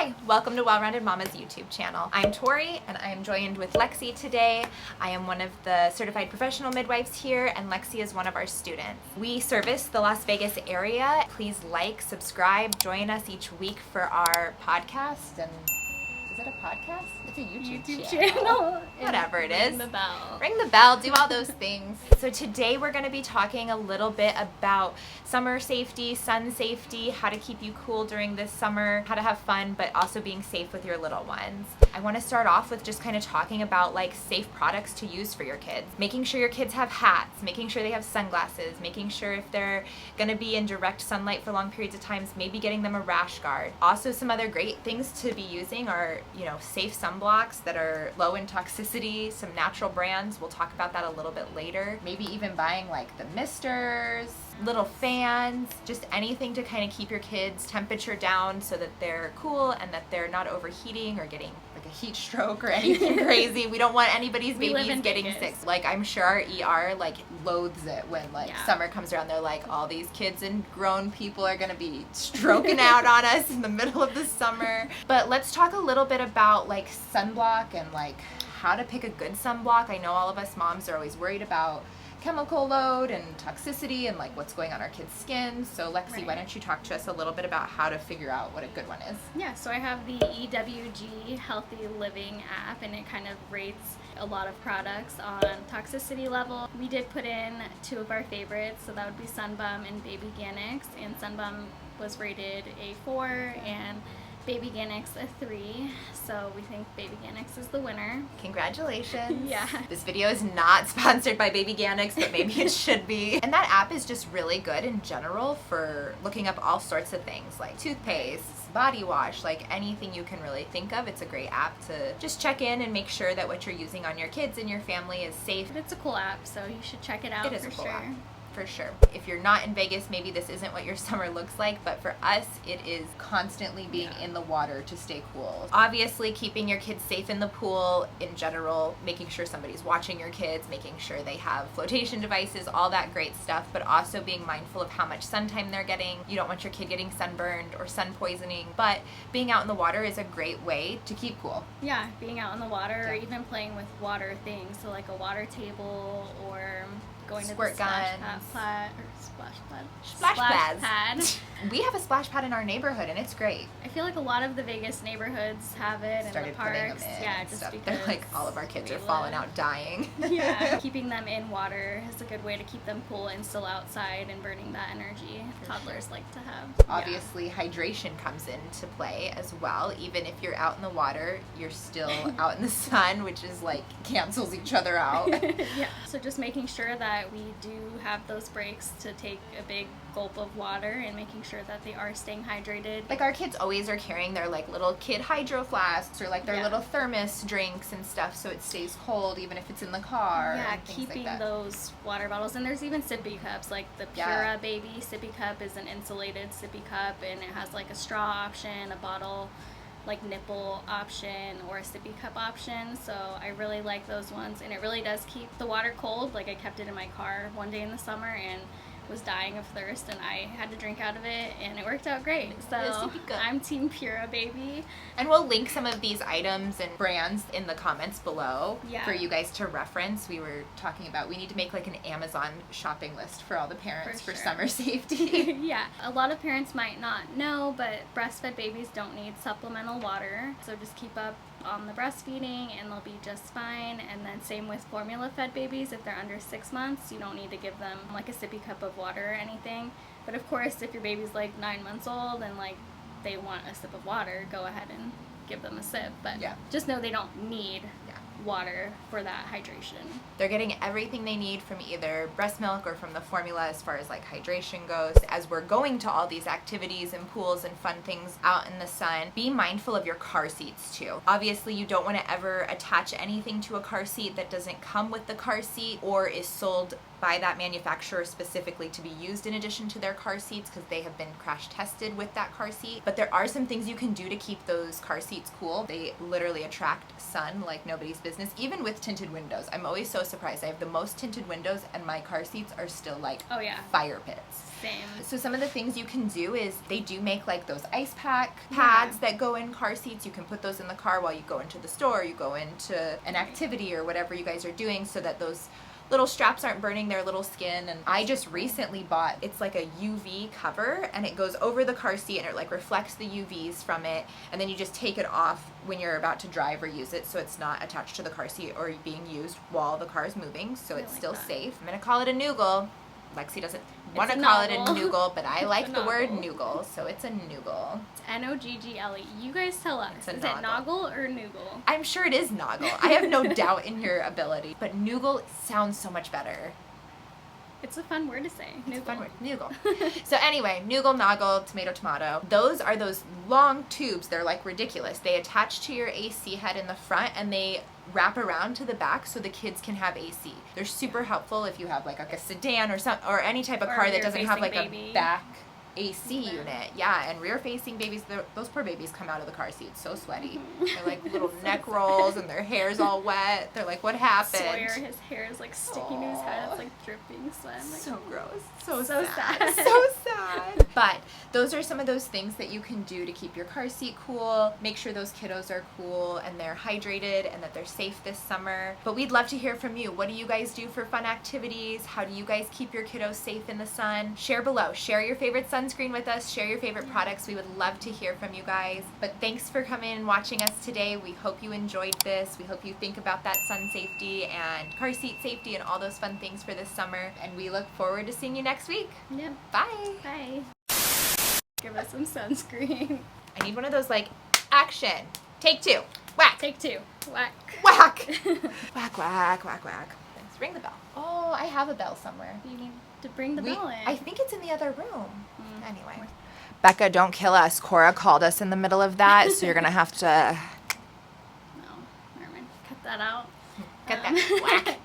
Hi, welcome to Well Rounded Momma's YouTube channel. I'm Tori and I am joined with Lexi today. I am one of the certified professional midwives here and Lexi is one of our students. We service the Las Vegas area. Please like, subscribe, join us each week for our podcast. And is it a podcast? It's a YouTube channel. Whatever it is. Ring the bell. Ring the bell, do all those things. So today we're going to be talking a little bit about summer safety, sun safety, how to keep you cool during this summer, how to have fun, but also being safe with your little ones. I want to start off with just kind of talking about like safe products to use for your kids. Making sure your kids have hats, making sure they have sunglasses, making sure if they're going to be in direct sunlight for long periods of times, maybe getting them a rash guard. Also, some other great things to be using are, safe sunblocks that are low in toxicity, some natural brands. We'll talk about that a little bit later. Maybe even buying like the misters, little fans, just anything to kind of keep your kids' temperature down so that they're cool and that they're not overheating or getting like a heat stroke or anything crazy. We don't want anybody's babies getting sick. Like, I'm sure our ER like loathes it when summer comes around. They're like, all these kids and grown people are gonna be stroking out on us in the middle of the summer. But let's talk a little bit about like sunblock and like how to pick a good sunblock. I know all of us moms are always worried about chemical load and toxicity and like what's going on our kids' skin. So Lexi, why don't you talk to us a little bit about how to figure out what a good one is? Yeah, so I have the EWG Healthy Living app and it kind of rates a lot of products on toxicity level. We did put in two of our favorites, so that would be Sunbum and Babyganix, and Sunbum was rated a 4 and Babyganix a 3, so we think Babyganix is the winner. Congratulations. Yeah. This video is not sponsored by Babyganix, but maybe it should be. And that app is just really good in general for looking up all sorts of things like toothpaste, body wash, like anything you can really think of. It's a great app to just check in and make sure that what you're using on your kids and your family is safe. But it's a cool app, so you should check it out. It is for a cool sure. app. For sure. If you're not in Vegas, maybe this isn't what your summer looks like, but for us, it is constantly being in the water to stay cool. Obviously, keeping your kids safe in the pool in general, making sure somebody's watching your kids, making sure they have flotation devices, all that great stuff, but also being mindful of how much sun time they're getting. You don't want your kid getting sunburned or sun poisoning, but being out in the water is a great way to keep cool. Yeah, being out in the water or even playing with water things, so like a water table or going squirt to the splash pad. We have a splash pad in our neighborhood and it's great. I feel like a lot of the Vegas neighborhoods have it in the parks. Just because they're like all of our kids are falling out dying. Yeah, keeping them in water is a good way to keep them cool and still outside and burning that energy toddlers like to have. Obviously, hydration comes into play as well. Even if you're out in the water, you're still out in the sun, which is like cancels each other out. Yeah. So just making sure that we do have those breaks to take a big gulp of water and making sure that they are staying hydrated. Like our kids always are carrying their like little kid hydro flasks or like their little thermos drinks and stuff so it stays cold even if it's in the car. Yeah, keeping those water bottles. And there's even sippy cups, like the Pura Baby sippy cup is an insulated sippy cup and it has like a straw option, a bottle like nipple option or a sippy cup option, so I really like those ones and it really does keep the water cold. Like I kept it in my car one day in the summer and was dying of thirst and I had to drink out of it and it worked out great. So I'm team Pura Baby. And we'll link some of these items and brands in the comments below for you guys to reference. We were talking about we need to make like an Amazon shopping list for all the parents for summer safety. Yeah, a lot of parents might not know, but breastfed babies don't need supplemental water, so just keep up on the breastfeeding and they'll be just fine. And then same with formula fed babies. If they're under 6 months, you don't need to give them like a sippy cup of water or anything. But of course, if your baby's like 9 months old and like they want a sip of water, go ahead and give them a sip. But just know they don't need water for that hydration. They're getting everything they need from either breast milk or from the formula as far as like hydration goes. As we're going to all these activities and pools and fun things out in the sun, be mindful of your car seats too. Obviously, you don't want to ever attach anything to a car seat that doesn't come with the car seat or is sold by that manufacturer specifically to be used in addition to their car seats because they have been crash tested with that car seat. But there are some things you can do to keep those car seats cool. They literally attract sun like nobody's business, even with tinted windows. I'm always so surprised. I have the most tinted windows and my car seats are still like fire pits. Same. So some of the things you can do is they do make like those ice pack pads that go in car seats. You can put those in the car while you go into the store, you go into an activity or whatever you guys are doing, so that those little straps aren't burning their little skin. And I just recently bought, it's like a UV cover and it goes over the car seat and it like reflects the UVs from it, and then you just take it off when you're about to drive or use it, so it's not attached to the car seat or being used while the car is moving, so it's still safe. I'm gonna call it a noogle. Lexi doesn't want to call it a noogle, but I like the word noogle, so it's a noogle. It's Noggle. You guys tell us. Is it noggle or noogle? I'm sure it is noggle. I have no doubt in your ability, but noogle sounds so much better. It's a fun word to say. Noogle. Fun word. Noogle. So anyway, noogle, noggle, tomato, tomato. Those are those long tubes. They're like ridiculous. They attach to your AC head in the front and they wrap around to the back so the kids can have AC. They're super helpful if you have like a sedan or any type of car that doesn't have like a back AC unit. Yeah, and rear facing babies, those poor babies come out of the car seat so sweaty. They're like little neck rolls and their hair's all wet. They're like, what happened? Sawyer, his hair is like sticking to his head. It's like dripping sweat. Like, so gross. So sad. So sad. But those are some of those things that you can do to keep your car seat cool, make sure those kiddos are cool and they're hydrated and that they're safe this summer. But we'd love to hear from you. What do you guys do for fun activities? How do you guys keep your kiddos safe in the sun? Share below. Share your favorite sunscreen with us. Share your favorite products. We would love to hear from you guys. But thanks for coming and watching us today. We hope you enjoyed this. We hope you think about that sun safety and car seat safety and all those fun things for this summer. And we look forward to seeing you next week. Yep. Bye. Bye. Give us some sunscreen. I need one of those like action. Take two. Whack. Take two. Whack. Whack. Whack, whack, whack, whack. Thanks. Ring the bell. Oh, I have a bell somewhere. You need to bring the bell in. I think it's in the other room. Anyway. Becca, don't kill us. Cora called us in the middle of that, so you're going to have to... No. Never mind. Cut that out. Cut that. Whack.